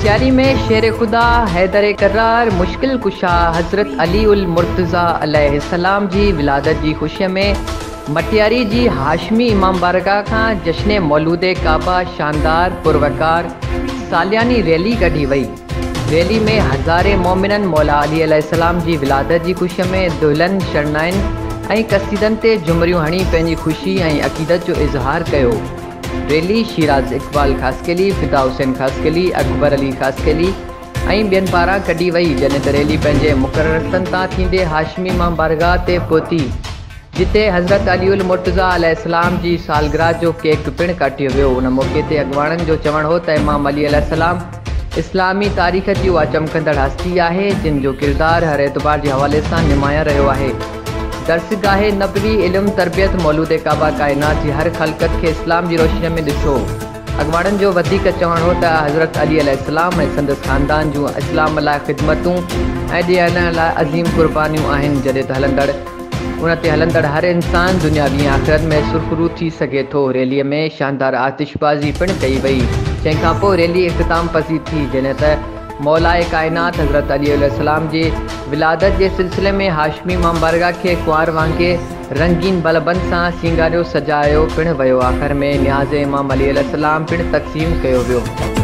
मटियारी में शेर खुदा हैदर करार मुश्किल कुशा हज़रत अली उल मुर्तज़ा अलैहिस्सलाम जी विलादत जी ख़ुशीअ में मटियारी जी हाशमी इमाम बारगाह खां जश्न मौलूद काबा शानदार पुरवकार सालियानी रैली कढी वई। रैली में हज़ारे मोमिनन मौला अली अलैहिस्सलाम जी विलादत जी ख़ुशीअ में दुल्हन शरनाइन ऐं कसीदनि ते झुमरियूं हणी पंहिंजी ख़ुशी ऐं अक़ीदत जो इज़हार कयो। रैली शिराज इक़बाल ख़ासकेली, फ़िदा हुसैन ख़ासकेली, अकबर अली ख़ासकेली ऐं ॿियनि पारां कढी वई, जॾहिं त रैली पंहिंजे मुक़ररु रस्तनि तां थींदे हाशमी इमाम बारगाह ते पहुती, जिते हज़रत अली उल मुर्तज़ा अलैहिस्सलाम जी सालगिरह जो केक पिणु काटियो वियो। उन मौक़े ते अॻवाणनि जो चवणु हो त इमाम अली अलैहिस्सलाम इस्लामी तारीख़ जी उहा चमकंदड़ हस्ती आहे जिन जो किरदारु हर एतबार जे हवाले सां निमाया रहियो आहे। दर्सगाह नबवी इल्म तरबियत मौलूद काबा कायनात जी हर ख़लक़त खे इस्लाम जी रोशनीअ में ॾिसो। अॻवाणनि जो वधीक चवणु हो त हज़रत अली अलैहिस्सलाम ऐं संदसि ख़ानदान जूं इस्लाम लाइ ख़िदमतूं ऐं ॾियण लाइ अज़ीम क़ुर्बानियूं आहिनि, जॾहिं त उन ते हलंदड़ हर इंसान दुनियावी आख़िरत में सुरख़ुरू थी सघे थो। रैलीअ में शानदार आतिशबाज़ी पिणु कई वई, जंहिंखां पोइ रैली इख़्तिताम पज़ीर थी, जॾहिं त मौलाए कायनात हज़रत अली अलैहिस्सलाम जी विलादत जे सिलसिले में हाशमी इमाम बारगाह खे कुंवार वांगुरु रंगीन बल्बनि सां सींगारियो सजायो पिणु वियो। आख़िर में नियाज़ इमाम अली अलैहिस्सलाम पिणु तक़सीम कयो वियो।